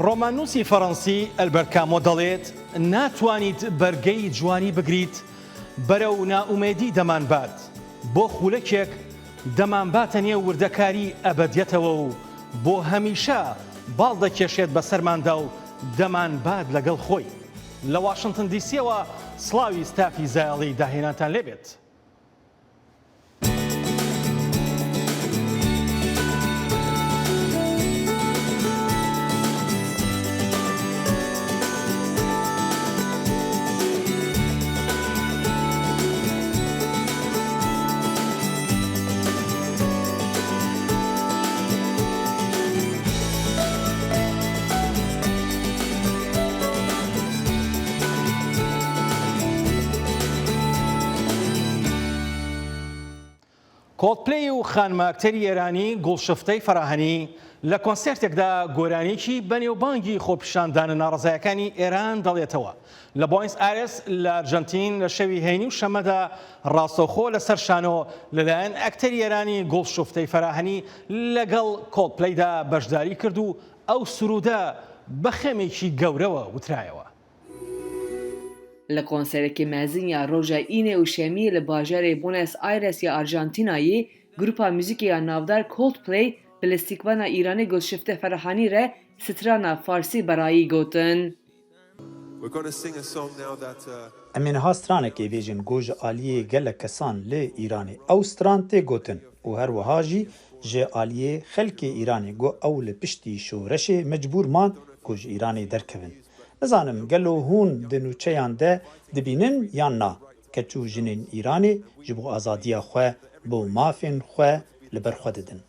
ڕۆمانوسی فەڕەنسی ئەلبەرت کامۆ دەڵێت ناتوانیت بەرگەی جوانی بگریت بەرەو نائومێدی دەمانبات بۆ خولەکێک دەمانباتە نێو وردەکاری ئەبەدیەتەوە و بۆ هەمیشە باڵ دەکێشێت بەسەرماندا و دەمانبات لەگەڵ خۆی. لە واشنگتن دیسیەوە سڵاوی ستافی زایڵی داهێنانتان لێبێت. کۆڵدپلەی و خانمە-ئەکتەری ئێرانی گوڵشفتەی فەراهانی لە کۆنسێرتێکدا گۆرانیەکی بەنێوبانگی خۆپیشاندانە ناڕەزایەکانی ئێران دەڵێتەوە. لە بۆینس ئایرس لە ئەرجەنتین لە شەوی هەینی و شەمەدا ڕاستەوخۆ لەسەر شانۆ لەلایەن ئەکتەری ئێرانی گوڵشفتەی فەراهانی لەگەڵ کۆڵدپلەیدا بەشداری کرد و ئەو سرودە بە خێمێکی گەورەوە وترایەوە. لە کۆنسەرێکی مەزنیە ڕۆژە ئینێ و شەمی لە باژارێ بۆنس ئایرس یا ئارژانتینایی گروپا موزیکیا ناودار کۆڵدپلەی پلستیکڤانە ئیرانی گوڵشفتە فەرەهانی رە سترانە فارسی بەرایی گوتن. ئەمێنەها سترانێکی بێژن گۆژە ئالیێ gelek kesan lê Îranê ew stran tê gotin û herwiha jî ji aliyê xelkê Îranê got ew li piştî şoreşê mecbûr man ku ji Îranê derkevin. Nizanim gelo hûn di nûçeyan de dibînin yan na keçû jinên Îranê ji bo azadiya xwe bo mafên xwe li ber xwe didin.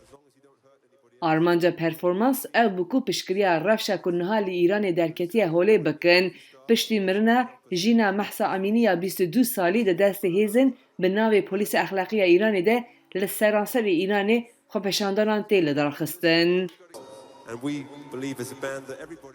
Armanca performans ev bû piştgiriya rewşa ku niha li Îranê derketiye holê bikin piştî mirina jîna Mehsa Amînî ya 22 salî di destê hêzin bi navê Polîsa Exlaqiya Îranê de li seranserê Îranê xwepeşandanan tê li darxistin.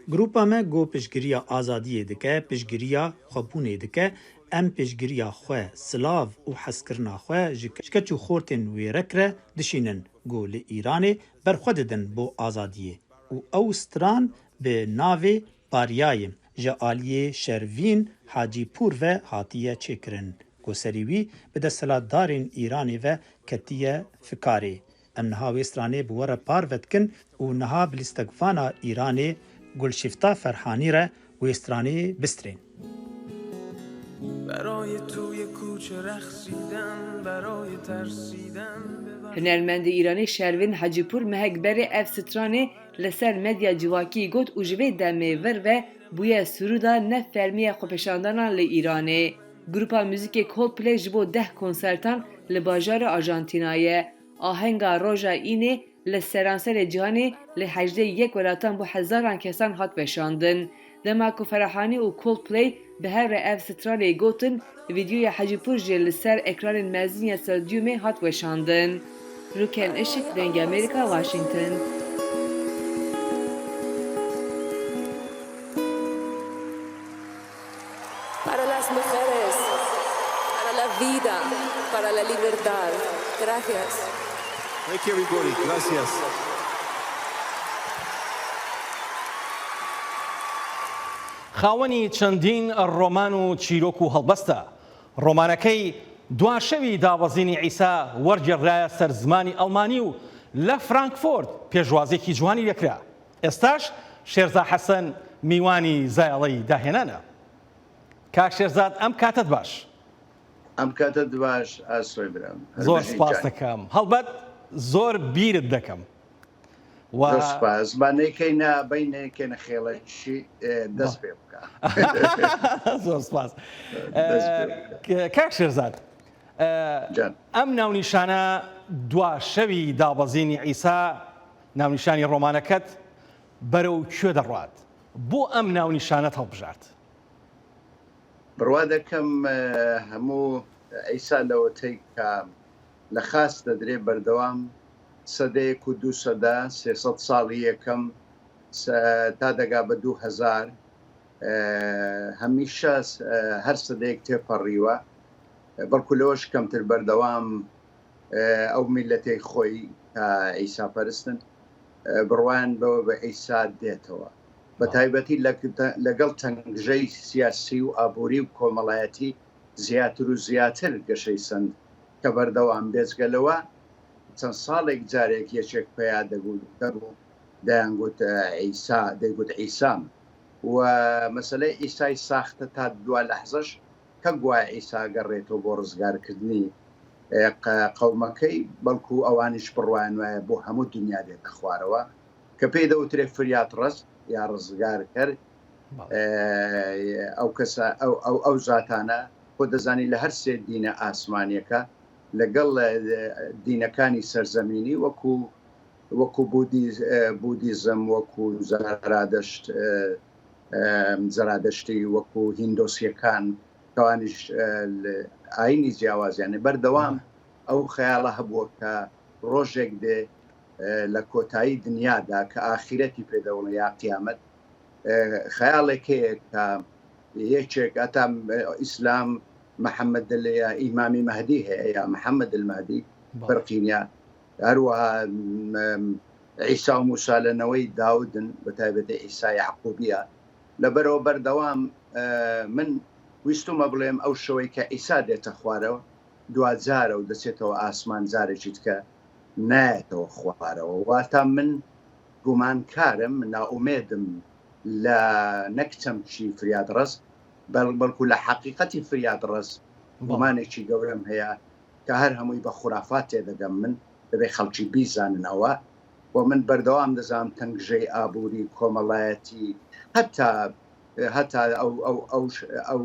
Grupa me got piştgiriya azadiyê dike, piştgiriya xwebûnê dike, em piştgiriya xwe, silav û hezkirina xwe ji keç û xortên wêrek re dişînin got li Îranê berxwe didin bo azadiyê û ew stran bi navê Baryayê ji aliyê Şervîn Hacîpûr ve hatiye çêkirin. Got serî wî bi desthilatdarên Îranê ve ketiye fikarê. Em niha wê stranê bi were par vedikin û niha bi lîstekvana Îranê Gulşifta Ferhanî re wê stranê bistrên. Hunermendê Îranî Şervîn Hacîpûr mehekberê ev stranê li ser medya civakî got û ji vê demê vir ve bûye sirûda ne fermiya xwepeşandanan li Îranê. Grupa muzîkê Coldplay ji bo 10 konsertan li bajara Arjantînayê. Ahenga roja înê li seranserê cîhanê li 81 welatan bu hezaran kesan hat veşandin. Dema ku Ferahanî û Coldplay bi hev re ev stranê gotin, vîdyoya Hacîpûr jî li ser ekranên meziniya Sedyûmê hat weşandin. Rûken Işık, Dengê Amerika, Washington. Para las mujeres, para la vida, para la libertad. Gracias. Thank you everybody. Gracias. خاوەنی چەندین ڕۆمان و چیرۆک و هەڵبەستە. ڕۆمانەکەی دواشەوی داوەزینی عیسا وەرگێڕایە سەر زمانی ئەڵمانی و لە فرانکفۆرت پێشوازێکی جوانی لێکرا. ئێستاش شێرزاد حەسەن میوانی زایڵەی داهێنانە. کاک شێرزاد ئەم کاتت باش. ئەم کاتت باش ئاسۆی برام. زۆر سپاس دەکەم. هەڵبەت زۆر بیرت دەکەم. زمانێکەکەینە بینێکێنە خێڵەکی دەست پێ بکە. زۆر سپاس. کاک شێرزاد ئەم ناونیشانە دواشەوی دابەزینی عیسا ناونیشانی ڕۆمانەکەت بەرەو کوێ دەڕوات؟ بۆ ئەم ناونیشانەت هەڵبژارد؟ بڕوا دەکەم هەموو ئەیسا لەوەتەی کە لە خاست دەدرێ بەردەوام سەدەیەک و 200 300 ساڵی یەکەم تا دەگا بە 2000 هەمیشە هەر سەدەیەک تێپەڕیوە بەڵکو لەوەش کەمتر بەردەوام ئەو میلەتەی خۆی تا ئەیسا پەرستن بڕوان بەوە بە ئەیسا دێتەوە بە تایبەتی لەگەڵ تەنگژەی سیاسی و ئابووری و کۆمەڵایەتی زیاتر و زیاتر گەشەی سند کە بەردەوام بێزگەلەوە چەند ساڵێک جارێک یەکێک پیا دەبوو دەیانگوت عیسا دەیگوت عیسام و مەسلەی ئیسای ساختە تا دو لەحزەش کە گوایە ئیسا گەڕێتەوە بۆ ڕزگارکردنی قەومەکەی بەڵکو ئەوانیش بڕوان وایە بۆ هەموو دنیا دێتە خوارەوە کە پێی دەوترێت فریات ڕست یا ڕزگار کرد ئەو کەسە ئەو زاتانە خۆ دەزانی لە هەر سێ دینە ئاسمانیەکە لەگەڵ دینەکانی سەرزەمینی وەکو بودیزم وەکو زەرادەشتی وەکو هیندۆسیەکان کەوانیش ئاینی جیاوازیانە بەردەوام ئەو خەیاڵە هەبووە کە ڕۆژێک دێ لە کۆتایی دنیادا کە ئاخرەتی پێدەوڵە یا قیامەت خەیاڵێک هەیە کە یەکێک ئەتا ئیسلام محەممەد یا ئیمامی مەهدی هەیە یا محەممەد المەهدی فەرقینە هەروەها عیسا و موسا لەنەوەی داودن بە تایبەتی ئیسا یعقوبیە لەبەرەوە بەردەوام من ویستمە بڵێم ئەو شەوەی کە ئیسا دێتە خوارەوە دوجارە و دەچێتەوە ئاسمان جارێکی کە نایەتەوە خوارەوە واتە من گومانکارم ناومێدم لە نەکچەمچی فریاد ڕست بەڵکو لە حەقیقەتی فریاد ڕست گومانێکی گەورەم هەیە کە هەر هەمووی بە خوافات تێدەگەم من دەبێ خەڵکی بیزاننەوە و من بەردەوام دەزانم تەنگژەی ئابووری کۆمەڵایەتی هەتا ئەو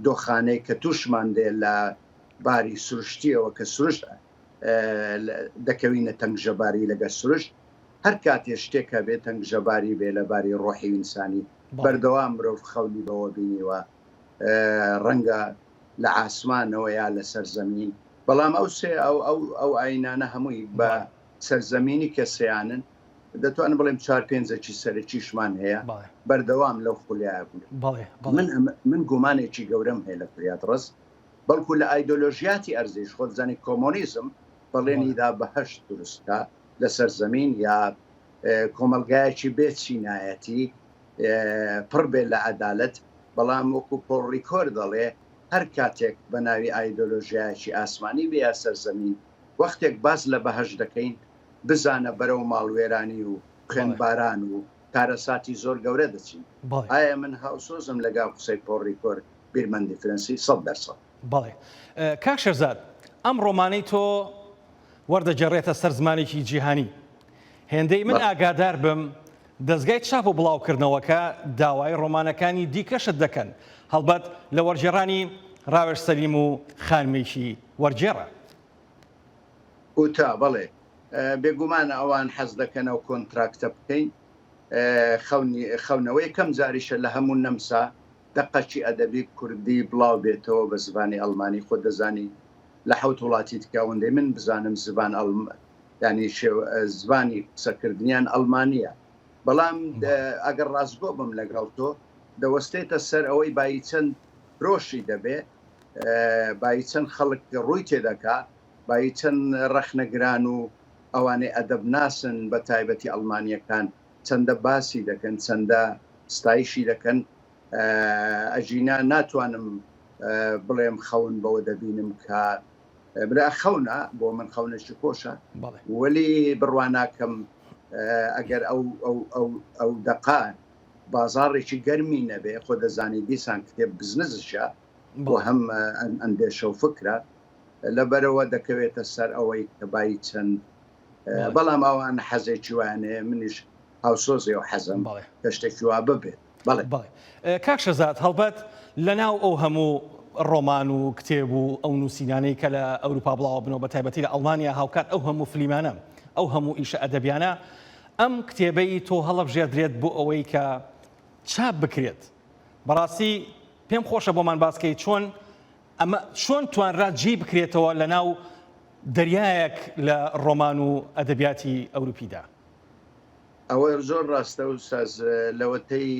دۆخانەی کە تووشمان دێ لە باری سروشتیەوە کە سروشت دەکەوینە تەنگژەباری لەگە سروشت هەر کاتێ شتێکە بێت تەنگژەباری بێ لە باری ڕۆحی ئینسانی بەردەوام مرۆڤ خەولی بەوە بینیوە ڕەنگە لە ئاسمانەوە یا لە سەرزەمین بەڵام ئەو سێ ئەو ئاینانە هەمووی بە سەرزەمینی کەسیانن دەتوانن بڵێم 4-5 سەرکیشمان هەیە بەردەوام لەو خولیایە بوو من گومانێکی گەورەم هەیە لە فریاد ڕست بەڵکو لە ئایدۆلۆژیاتی ئەرزش خۆ زانی کۆمۆنیزم بەڵێنیدا بەهشت دروستە لە سەرزەمین یا کۆمەلگایەکی بێت چینایەتی پڕ بێت لە عەدالەت بەڵام وەکو پۆڕیکۆر دەڵێ هەر کاتێک بە ناوی ئایدۆلۆژیایکی ئاسمانی بێ یا سەرزەمین وەختێک باز لە بەهشت دەکەین بزانە بەرەو ماڵوێرانی و خوێنباران و کارەساتی زۆر گەورە دەچین ئایا من هاوسۆزم لەگەڵ قسەی پۆڕیکۆر بیرمەندی فرەنسی 100%. بەڵێ کاک شەرزاد ئەم ڕۆمانەی تۆ وەردەجێڕێتە سەر زمانێکی جیهانی هێندەی من ئاگادار بم دەستگای چاپ و بڵاوکردنەوەکە داوای ڕۆمانەکانی دیکەشت دەکەن هەڵبەت لە وەرجێڕانی ڕاوێژ سەلیم و خانمێکی وەرجێڕە وتا بەڵێ بێگومانە ئەوان حەز دەکەنەوە کۆنتراکتە بکەین خەونەوەی کەم جاریشە لە هەموو نەمسا دقەچی ئەدەبی کوردی بڵاو بێتەوە بە زبانی ئەڵمانی خۆ دەزانی لە حوت وڵاتی تکاوەندەی من بزانم زبان ینی زبانی قسەکردنیان ئەڵمانیە بەڵام ئەگەر ڕاستگۆ بم لەگەڵ تۆ دەوەستێتە سەر ئەوەی بای چەند فرۆشی دەبێ بای چەند خەڵک ڕووی تێدەکا بای چەند ڕەخنەگران و ئەوانەی ئەدەب ناسن بە تایبەتی ئەڵمانیەکان چەندە باسی دەکەن چەندە ستایشی دەکەن ئەژینا ناتوانم بڵێم خەون بەوە دەبینم کە برا خەونە بۆ من خەونەشی خۆشە وەلی بڕواناکەم ئەگەر ئەو دەقا بازاڕێکی گەرمی نەبێ خۆ دەزانی دیسان کتێب بزنسشە بۆ هەم ئەندێشە و فکرە لەبەرەوە دەکەوێتە سەر ئەوەی کە بای چەند بەڵام ئەوان حەزێکی وانەیە منیش هاوسۆزی و حەزم کە شتێکی وا ببێت بەڵێ کاک شەرزاد هەڵبەت لەناو ئەو هەموو ڕۆمان و کتێب و ئەو نووسینانەی کە لە ئەوروپا بڵاو بنەوە بە تایبەتی لە ئەڵمانیا هاوکات ئەو هەموو فلیمانە ئەو هەموو ئیشە ئەدەبیانە ئەم کتێبەی تۆ هەڵەبژێردرێت بۆ ئەوەی کە چاپ بکرێت بەڕاستی پێم خۆشە بۆمان باسکەی چۆن توانرا جێ بکرێتەوە لە ناو دەریایەک لە ڕۆمان و ئەدەبیاتی ئەوروپیدا ئەوە زۆر ڕاستە و ساز لەوەتەی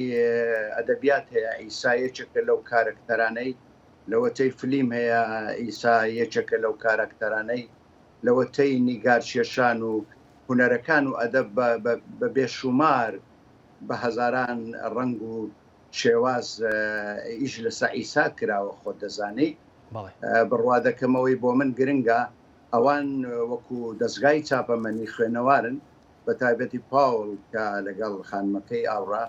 ئەدەبیات هەیە ئیسا یەکێکە لەو کارکتەرانەی لەوەتەی فلیم هەیە ئیسا یەکێکە لەو کارکتەرانەی لەوەتەی نیگارکێشان و هونەرەکان و ئەدەب بە بێشومار بە هەزاران ڕنگ و شێواز ئیش لەسەر ئیسا کراوە خۆ دەزانەی بڕوا دەکەمەوەی بۆ من گرنگە ئەوان وەکو دەستگای چاپەمەنی خوێنەوارن بە تایبەتی پاوڵ کە لەگەڵ خانمەکەی ئاوڕا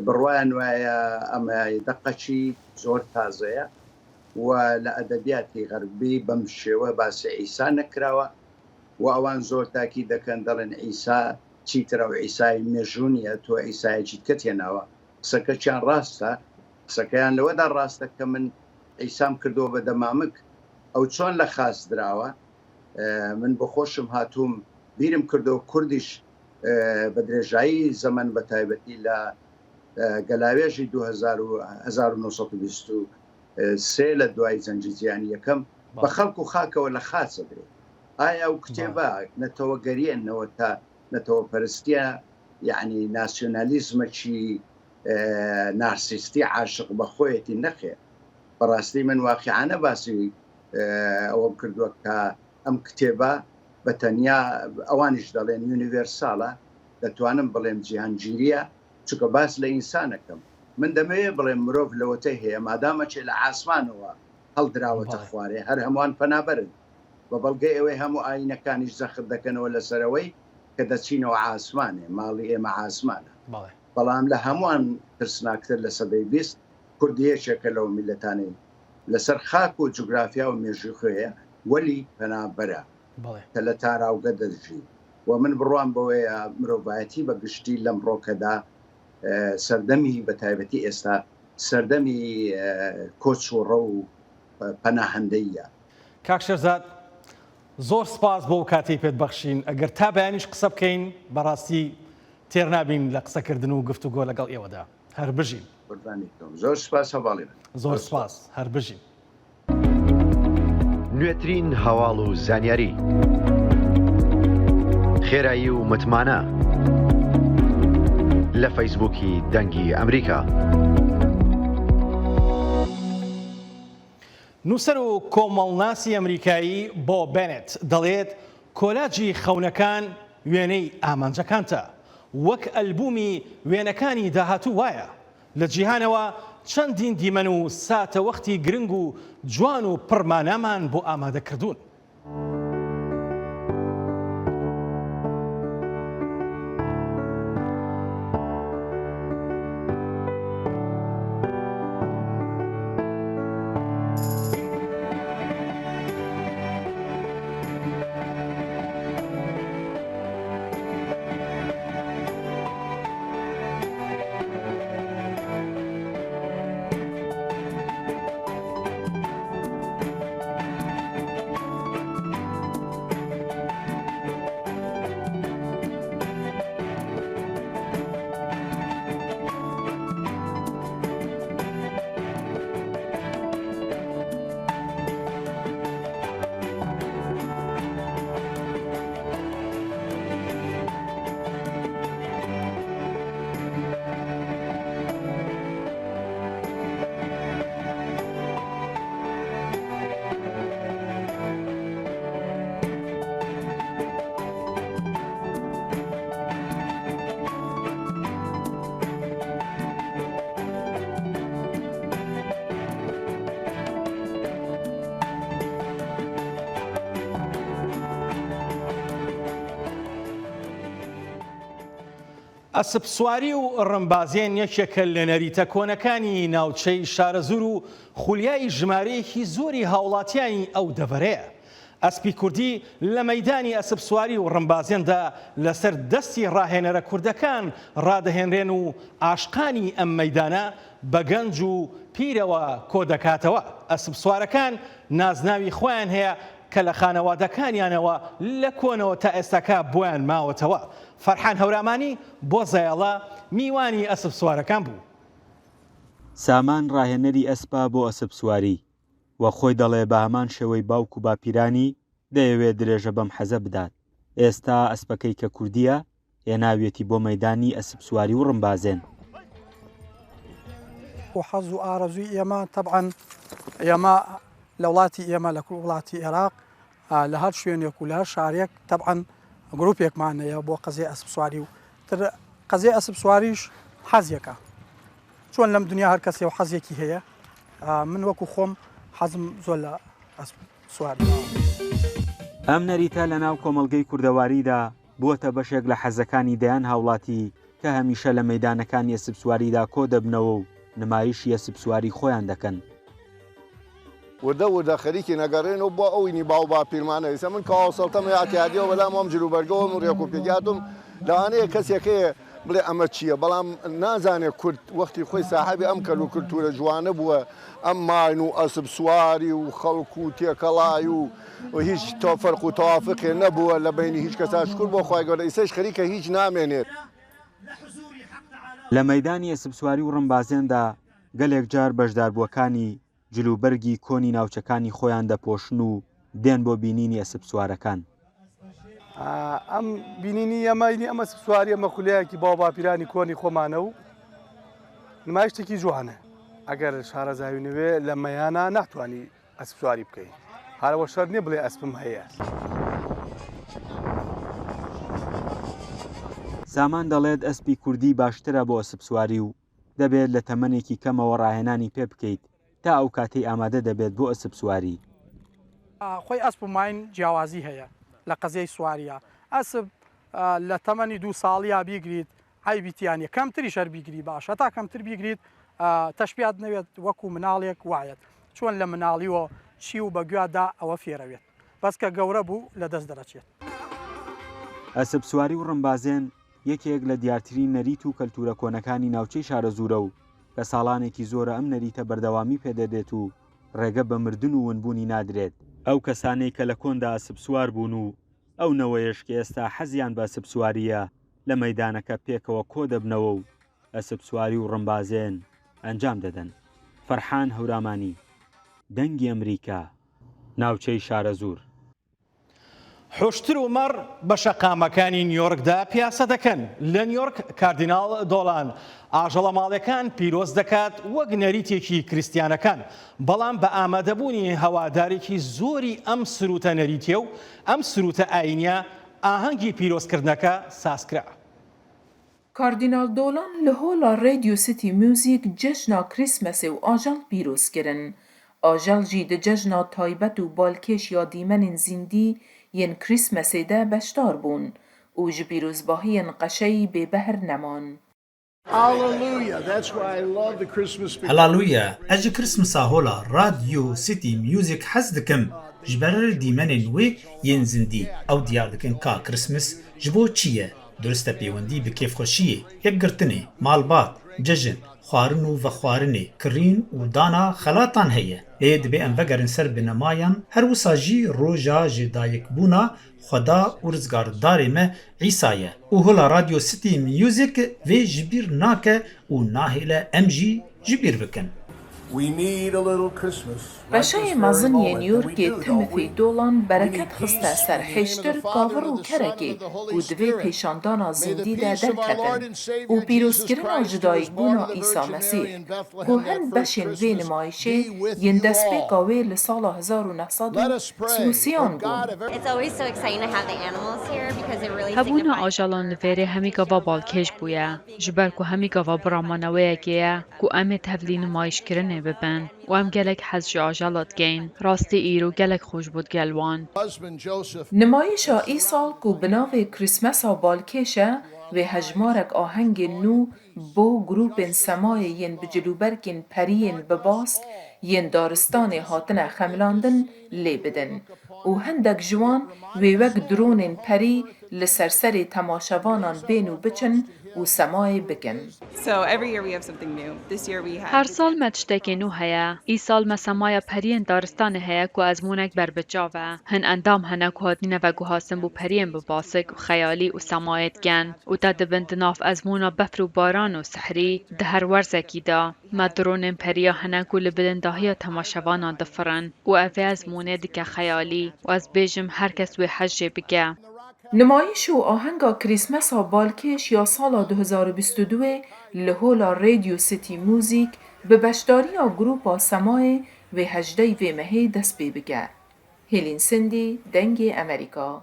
بڕوایان وایە ئەمە دەقەچی زۆر تازەیە و لە ئەدەبیاتی غەربی بەم شێوە باسی ئیسا نەکراوە و ئەوان زۆر تاکی دەکەن دەڵێن ئیسا چیترە و ئیسای مێژوونیە تۆ ئیسایەکی کە تێناوە قسەکەچیان ڕاستە قسەکەیان لەوەدا ڕاستە کە من ئیسام کردەوە بە دەمامک ئەو چۆن لە خاص دراوە من بە خۆشم هاتووم بیرم کردەوە کوردیش بە درێژایی زەمن بە تایبەتی لە گەلاوێژی 1923 لە دوای زەنجیزیانی یەکەم بە خەڵک و خاکەوە لە خاچە درێت ئایا ئەو کتێبە نەتەوەگەریێنەوە تا نەتەوە پەرستیە یعنی ناسیۆنالیزمەکی نارسیستی عاشق بە خۆیەتی نەخێ بەڕاستی من واقعانە باسی ئەوەم کردووە کە ئەم کتێبە بە تەنیا ئەوانیش دەڵێن یونیڤێرساڵە دەتوانم بڵێم جیهانگیریە چونکە باس لە ئینسانەکەم من دەمەوێت بڵێم مرۆڤ لەوەتەی هەیە مادامەچێ لە ئاسمانەوە هەڵدراوەتە خوارێ هەر هەمووان پەنابەرن بە بەڵگەی ئەوەی هەموو ئاینەکانیش زەخر دەکەنەوە لەسەرەوەی کە دەچینەوە ئاسمانێ ماڵی ئێمە ئاسمانە بەڵام لە هەمووان ترسناکتر لە سەدەی 20 کوردیەکێکە لەو میلەتانەی لەسەر خاک و جوگرافیا و مێژوی خۆیە وەلی پەنابەرە کە لە تاراوگە دەژی و من بڕوان بەوەیە مرۆڤایەتی بە گشتی لەم ڕۆکەدا سەردەمی بە تایبەتی ئێستا سەردەمی کۆچ و ڕە و پەناهەندەیە. کاک شێرزاد زۆر سپاس بۆ کاتی پێت بەخشین ئەگەر تا بەیانیش قسە بکەین بەڕاستی تێر نابین لە قسەکردن و گفتوگۆ لەگەڵ ئێوەدا هەر بژین. زۆر سپاس هەواڵی زۆر سپاس هەر بژین. نوێترین هەواڵ و زانیاری خێرایی و متمانە لە فەیسبووکی دەنگی ئەمریکا. نووسەر و کۆمەڵناسی ئەمریکایی بۆ بێنێت دەڵێت کۆلاجی خەونەکان وێنەی ئامانجەکانتە وەک ئەلبومی وێنەکانی داهاتوو وایە لە جیهانەوە چەندین دیمەن و ساتە وەختی گرنگ و جوان و پڕمانەمان بۆ ئامادەکردوون. ئەسپ سواری و ڕمبازیان یەکێکە لە نەریتە کۆنەکانی ناوچەی شارەزور و خولیای ژمارەیەکی زۆری هاوڵاتیانی ئەو دەڤەرەیە. ئەسپی کوردی لە مەیدانی ئەسپ سواری و ڕمبازیاندا لەسەر دەستی ڕاهێنەرە کوردەکان ڕادەهێنرێن و ئاشقانی ئەم مەیدانە بە گەنج و پیرەوە کۆ دەکاتەوە. ئەسپ سوارەکان نازناوی خۆیان هەیە کە لە خانەوادەکانیانەوە لە کۆنەوە تا ئێستاکە بۆیان ماوەتەوە. فەرحان هەورامانی بۆ زایاڵە میوانی ئەسپ سوارەکان بوو. سامان ڕاهێنەری ئەسپا بۆ ئەسپ سواری وە خۆی دەڵێ بە هەمان شێوەی باوک و باپیرانی دەیەوێت درێژە بەم حەزە بدات. ئێستا ئەسپەکەی کە کوردیە هێناوێتی بۆ مەیدانی ئەسپ سواری و ڕمبازێن. و حەز و ئارەزووی ئێمە تەبعەن ئێمە لە وڵاتی ئێمە لە وڵاتی عێراق لە هەر شوێنێک و لە هەر شارێک تەبعەن گروپێکمانەیە بۆ قەزای ئەسپ سواری و تر قەزیە ئەسب سواریش حەزیەکە چۆن لەم دنیا هەر کەسێ و حەزێکی هەیە من وەکو خۆم حەزم زۆر لە ئەسب سواری. ئەم نەریتە لە ناو کۆمەڵگەی کوردەواریدا بووەتە بەشێک لە حەزەکانی دەیان هاوڵاتی کە هەمیشە لە مەیدانەکانی ئەسب سواریدا کۆ دەبنەوە و نمایشی ئەسب سواری خۆیان دەکەن. وردە خەریکی نەگەڕێنەوە بۆ ئەوینی باو با پیرمانە ئێستا من کاوەسەڵتەمە یاتیادیەوە بەلام ئەم جلوبەرگەوە و ڕێک و پێگاتم لەوانەیە کەسێکەیە بڵێ ئەمە چییە بەڵام نازانێت کورد وەختی خۆی ساحەبی ئەم کەلو کولتورە جوانە بووە ئەم ماین و ئەسب سواری و خەڵک و تێکەڵای و هیچ تۆفەرق و تەوافقێ نەبووە لە بینی هیچ کەسا شکر بۆ خۆی گەورە ئێستاش خەریکە هیچ نامێنێت. لە مەیدانی ئەسب سواری و ڕمبازێندا گەلێک جار بەشداربووەکانی جلوبەرگی کۆنی ناوچەکانی خۆیان دەپۆشن و دێن بۆ بینینی ئەسب سوارەکان. ئەم بینینی ئەمەینی ئەمە سواری ئەمە خولەیەکی باو باپیرانی کۆنی خۆمانە و نمایشتێکی جوانە ئەگەر شارەزاوینەوێ لە مەیانە ناتوانانی ئەسب سواری بکەیت هەرەوە شەر نییە بڵێ ئەسپم هەیە. سامان دەڵێت ئەسپی کوردی باشترە بۆ ئەسب سواری و دەبێت لە تەمەنێکی کەمەوە ڕاهێنانی پێ بکەیت تا ئەو کاتەی ئامادە دەبێت بۆ ئەسب سواری. خۆی ئەسپ و ماین جیاوازی هەیە لە قەزەی سواریە ئەسب لە تەمەنی 2 ساڵیا بیگریت هایبیتیانە کەمتری شەر بیگری باش هەتا کەمتر بیگریت تەشبیات نەوێت وەکو مناڵێک وایەت چۆن لە مناڵیەوە چی و بەگویادا ئەوە فێرەوێت بەس کە گەورە بوو لە دەست دەرەچێت. ئەسب سواری و ڕمبازێن یەکێک لە دیارترین نەریت و کەلتورە کۆنەکانی ناوچەی شارەزورە و کە ساڵانێکی زۆرە ئەم نەریتە بەردەوامی پێدەدێت و ڕێگە بە مردن و ونبوونی نادرێت. ئەو کەسانەی کە لە کۆندا ئەسب سوار بوون و ئەو نەوەیەش کە ئێستا حەزیان بە ئەسب سواریە لە مەیدانەکە پێکەوە کۆ دەبنەوە و ئەسب سواری و ڕمبازێن ئەنجام دەدەن. فەرحان هەورامانی، دەنگی ئەمریکا، ناوچەی شارەزور. حوشتر و مەڕ بە شەقامەکانی نیویۆرکدا پیاسە دەکەن. لە نیویۆرک کاردیناڵ دۆڵان ئاژەڵە ماڵیەکان پیرۆز دەکات وەک نەریتێکی کریستیانەکان بەڵام بە ئامادەبوونی هەوادارێکی زۆری ئەم سروتە نەریتیە و ئەم سروتە ئاینیە ئاهەنگی پیرۆزکردنەکە سازکرا. کاردینال دۆڵان لە هۆڵا رادیۆ سیتی میوزیک جەژنا کریسمەسێ و ئاژەڵ پیرۆزکردن. ئاژەڵ جی دە جەژنا تایبەت و بالکێش یا دیمەنین زیندی یەن کریسمەسێدا بەشدار بوون و ji پیرۆزباهیên قەشەی بێبەهر نەمان. هەلالویا ئەژ کریسمسا هۆڵا رادیۆ سیتی میوزیک حەز دکەم ji ber dîmenên wê yên zindî ew diyar dikin ka Krismas ji bo çi ye? Durist e pêwendî bi kêfxweşiyê, yekgirtinê, malbat, cejin, xwarin û vexwarinê, kirîn û dana xelatan heye. Ê dibe em vegerin ser bi nemayan her wisa jî roja ji dayikbûna Xweda û rizgardarê me Îsa ye. û hula Radio City Music vê ji bîr nake û nahêle em jî ji bîr bikin. بەشای مەزنیە نیویۆرکێ تیمۆتی دۆڵان بەرەکەت خستە سەر هێشتر کاڤڕ و کەرەکێ و divê pêşandana zindî de derketin û pîrozkirina ji dayîkbûna Îsa Mesîh ku hin beşên vê nimayişê yên destpêka wê li sala 1930 bûn. Hebûna ajalan li vêrê hemî gava balkêş bûye ji ber ku hemî gava biramaneweyekê ye ku em ê tevlî nimayişkirinê bibin û em gelek hez ji ajala dikein rastî îro gelek xweş bû digel wan. Nimayişa îsal ku bi navê Krîsmesa balkêş e wê hejmarek ahengên nû bo grûpên semayê yên bi cilûbergên periyên bibask yên daristanê hatine xemilandin lê bidin û hindek ji wan wê wek dronên perî li serserê temaşevanan bên û biçin û semayê bikin. Her sal me tiştekê nû heye. Îsal me semaya periyên daristanê heye ku ezmûnek berbiçav e. Hin endam hene ku hatîne veguhastin bû periyên bibasik û xeyalî û semayê dikin û te dibin di nav ezmûna befr û baran û sihrî di her werzekî de. Me dronên periya hene ku li bilindahiya temaşevanan difirin û ev ê ezmûnê dike xeyalî û ez bêjim her kes wê hez jê bike. Nimayîş û ahenga Krîsmesa balkêş ya sala 2022 li hola Radio City Music bi beşdariya grûpa semayê wê hejdey vê mehê dest pê bike. Hêlîn Sindî, Dengê Amerîka.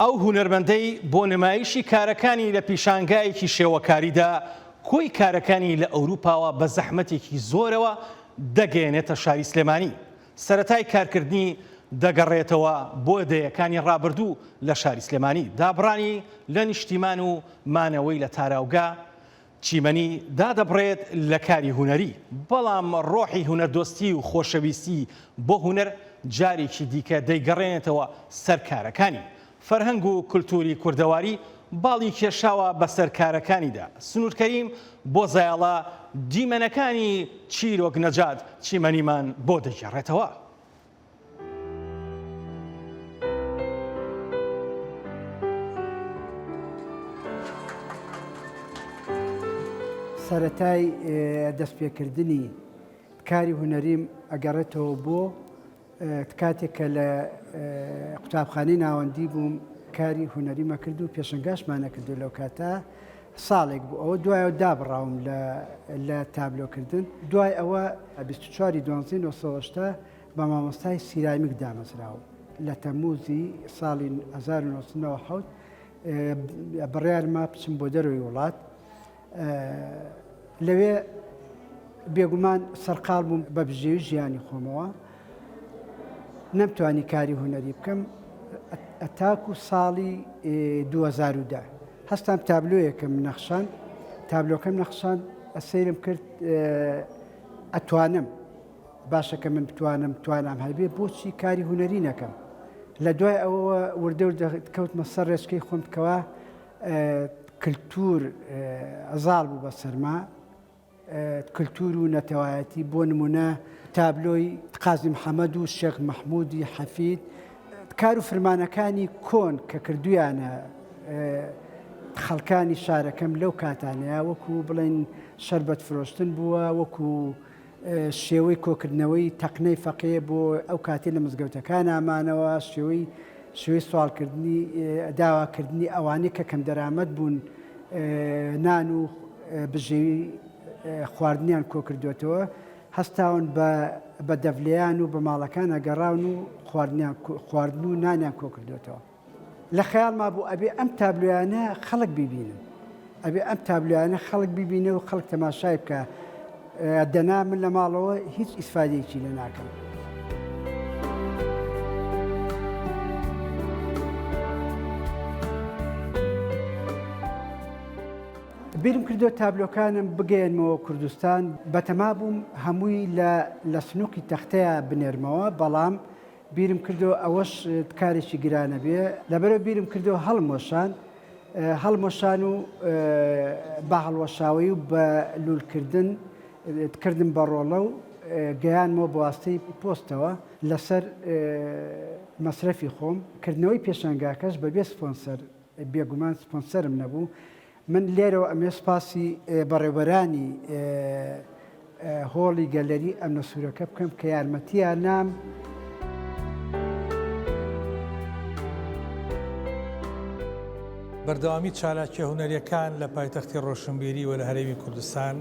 ئەو هونەرمەندەی بۆ نمایشی کارەکانی لە پیشانگایەکی شێوەکاریدا کۆی کارەکانی لە ئەوروپاوە بە زەحمەتێکی زۆرەوە دەگەێنێتە شاری سلێمانی. سەرەتای کارکردنی دەگەڕێتەوە بۆ دەیەکانی ڕابردوو لە شاری سلێمانی، دابڕانی لە نیشتیمان و مانەوەی لە تاراوگا چیمەنی دادەبڕێت لە کاری هونەری. بەڵام ڕۆحی هونەردۆستی و خۆشەویستی بۆ هونەر جارێکی دیکە دەیگەڕێنێتەوە سەر کارەکانی. فەرهەنگ و کولتوری کوردەواری باڵی کێشاوە بەسەر کارەکانیدا. سنوورکەریم بۆ زایاڵە دیمەنەکانی چیرۆک نەجات چیمەنیمان بۆ دەگەڕێتەوە. سەرەتای دەستپێکردنی کاری هونەریم ئەگەڕێتەوە بۆ کاتێک کە لە قوتابخانەی ناوەندی بووم کاری هونەریمە کرد و پێشنگاشمانە کردو لەو کاتە ساڵێک بوو ئەوە دوایەوە دابڕاوم لە تابلۆکردن. دوای ئەوە 24/12/1970 بە مامۆستای سیرامیک دامەزراوە لە تەمووزی ساڵی 1990 بڕیارمە بچم بۆ دەروی وڵات. لەوێ بێگومان سەرقاڵ بووم بە بژێوی ژیانی خۆمەوە، نەمتوانی کاری هونەری بکەم ئەتاکو ساڵی 2010 هەستام تابلۆیەکەم نەخشان، تابلۆکەم نەخشان ئەسەیرم کرد ئەتوانم باشەکە من توانام هەبێ بۆچی کاری هونەری نەکەم. لە دوای ئەوە وردە کەوتمە سەر ڕێچکەی خۆمکەوە کللتور ئەزاڵ بوو بە سەرما، کللتور و نەتەوایەتی بۆ نمونە تابلۆی قازی محەممەد و شێخ مەحمودی حەفید کار و فرمانەکانی کۆن کە کردویانە خەڵکانی شارەکەم لەو کاتانەیە وەکو بڵێن شەربەت فرۆشتن بووە، وەکو شێوەی کۆکردنەوەی تەقنەی فەقێ بۆ ئەو کاتێ لە مزگەوتەکان ئامانەوە شێوەی سوالکردنی داواکردنی ئەوانەی کە کەم دەرامەت بوون نان و بژێوی خواردنیان کۆکردوێتەوە هەستاون بە دەڤلیان و بە ماڵەکان ئەگەڕاون و خواردن و نانیان کۆکردوێتەوە. لە خەیاڵما بوو ئەبێ ئەم تابلۆیانە خەڵک ببینن، ئەبێ ئەم تابلۆیانە خەڵک ببینە و خەڵک تەماشای بکە. دەنا من لە ماڵەوە هیچ ئیسفادەیەکی لە ناکەم. بیرم کردو تابلۆکانم بگەێنمەوە کوردستان، بەتەما بووم هەمووی لە سنووقی تەختەیە بنێرمەوە، بەڵام بیرم کردو ئەوەش کارێکی گرانە بێ. لەبەرەوە بیرم کردو هەڵمۆشان و بە هەڵوەشاوی و بە لولکردن کردم بە ڕۆڵە و گەیانمەوە بە واستەی پۆستەوە لەسەر مەسرەفی خۆم. کردنەوەی پێشەنگاکەش بەبێ سپۆنسەر بێگومان سپۆنسەرم نەبوو. من لێرەوە ئەمێ سپاسی بەڕێوەرانی هۆڵی گەلەری ئەم نەسوورەکە بکەم کە یارمەتیان نام. بەردەوامی چالاکی هونەریەکان لە پایتەختی ڕۆشنبیری و لە هەرێمی کوردستان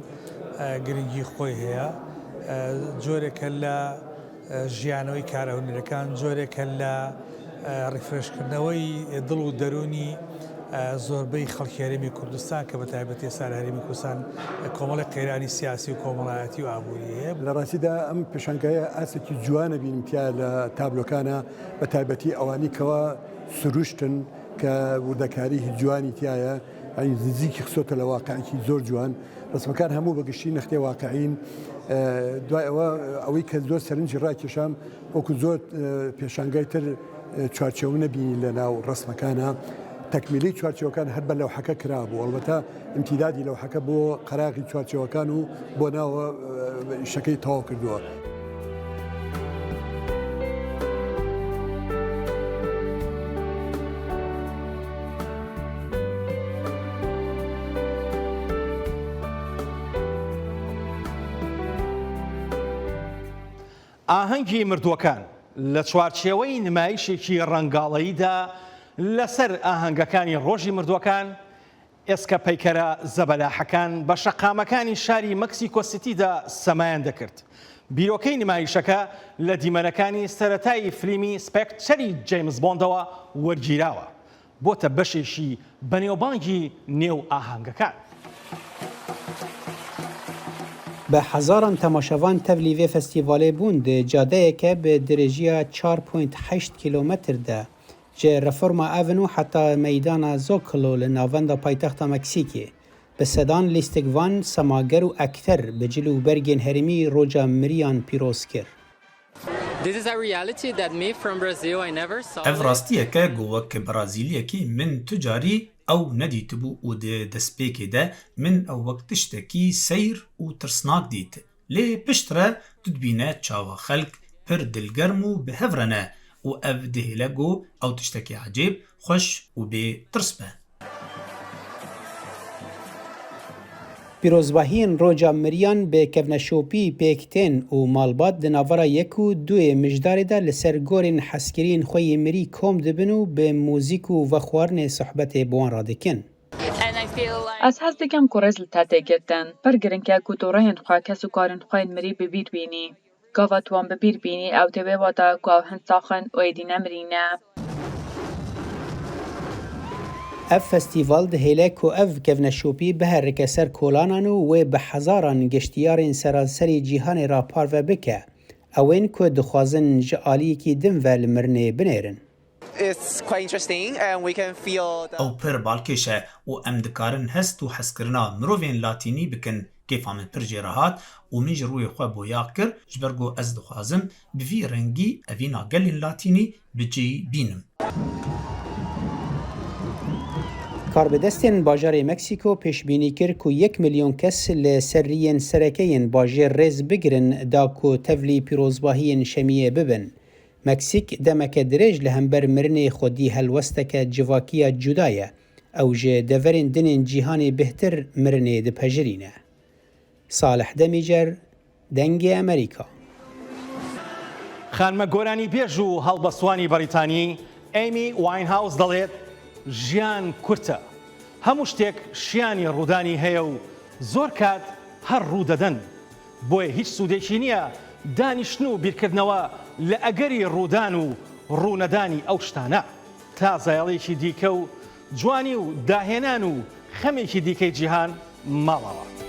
گرنگی خۆی هەیە. جۆرێکە لە ژیانەوەی کارە هونەرەکان، جۆرێکە لە ڕیفرێشکردنەوەی دڵ و دەرونی زۆربەی خەڵکی هەرێمی کوردستان کە بە تایبەتی ئێستا لە هەرێمی کوردستان کۆمەڵی قەیرانی سیاسی و کۆمەڵایەتی و ئابووری هەیە. لە ڕاستیدا ئەم پێشانگایە ئاسێکی جوانە بینیمتیا لە تابلۆکانە بە تایبەتی ئەوانی کەوە سروشتن کە وردەکاری هیچ جوانی تایە، ئەنی نزیکی خسۆتە لە واقعێکی زۆر جوان. ڕسمەکان هەموو بەگشتی نەختێ واقعین. دوای ئەوەی کە زۆر سەرنجی ڕاکێشام وەکو زۆر پێشانگای تر چوارچێوە نەبینی لە ناو ڕسمەکانە. تەکمیلی چوارچێوەکان هەر بە لەوحەکە کرابوو، ئەڵبەتە ئیمتیدادی لەوحەکە بۆ قەراغی چوارچێوەکان و بۆ ناوە شەکەی تەواو کردووە. ئاهەنگی مردووەکان لە چوارچێوەی نمایشێکی ڕەنگاڵەییدا لەسەر ئاهەنگەکانی ڕۆژی مردووەکان ئێسکە پەیکەرە زەبەلاحەکان بە شەقامەکانی شاری مەکسیکۆ سیتیدا سەمایان دەکرد. بیرۆکەی نمایشەکە لە دیمەنەکانی سەرەتایی فیلمی سپێکتەری جەیمز بۆندەوە وەرگیراوە. بۆتە بەشێکی بەنێوبانگی نێو ئاهەنگەکان. به هزاران تماشاوان تبلیغ فستیوالی بوند جاده که به درجه 4.8 کیلومتر ده جه رفرما اونو حتی میدان زوکلو لناوند پایتخت مکسیکی به صدان لیستگوان سماگر و اکتر به جلو برگین هرمی روجا مریان پیروز کرد. ev rastiyeke govek Brazîliyekî min tu carî ew nedîtibû û di destpêkê de min ew wek tiştekî seyr û tirsnak dît. Lê pişt re tu dibîne çawa xelk pir dilgerm û bihev re ne û ev dihêle got ew tiştekî hecêb, xweş û bê tirs be. پیروزباهین روجا مریان به کفنشوپی پیکتین و مالبات دناورا یک و دوی مجداری ده لسر گورین حسکرین خوی مری کم دبنو به موزیک و خوارن صحبت بوان را دکن. از حس دکم که رزل تاته گردن برگرن که کتورین خواه کس و کارن خواه مری ببیر بینی. گاوا توان ببیر بینی او تبه وادا که او هنساخن و ایدینه مرینه. اف فستیوال ده هیله کو اف کفنشوپی به هر کسر کولانانو و به هزاران گشتیارین سراسری جیهان را پارو بکه اوین کو دخوازن جعالی کی دم ول مرنه بنیرن. او پر بالکشه و ام دکارن هست و حسکرنا مروین لاتینی بکن کیف آمد پر جراحات و من جروی خواه بویاق کر جبرگو از دخوازم بوی رنگی اوینا گلین لاتینی بجی بینم. کاربدستین باجار مکسیکو پیش بینی کرد که 1 میلیون کس لسریین سرکین باجر رز بگرن دا کو تفلی پیروزباهی شمیه ببن. مکسیک دمک درج لهمبر مرن خودی هلوستک جواکیا جدایه او جه دورین دنین جیهان بهتر مرن دپجرینه. صالح دمیجر دنگ امریکا. خانمە گۆرانی بێژ و هەڵبەسوانی بەریتانی ئەیمی واینهاوس دەڵێت ژیان کورتە. هەموو شتێک شیانی ڕوودانی هەیە و زۆر کات هەر ڕوودەدەن. بۆیە هیچ سوودێکی نییە دانیشتن و بیرکردنەوە لە ئەگەری ڕوودان و ڕوونەدانی ئەو شتانە تا زایڵێکی دیکە و جوانی و داهێنان و خەمێکی دیکەی جیهان ماڵەوە.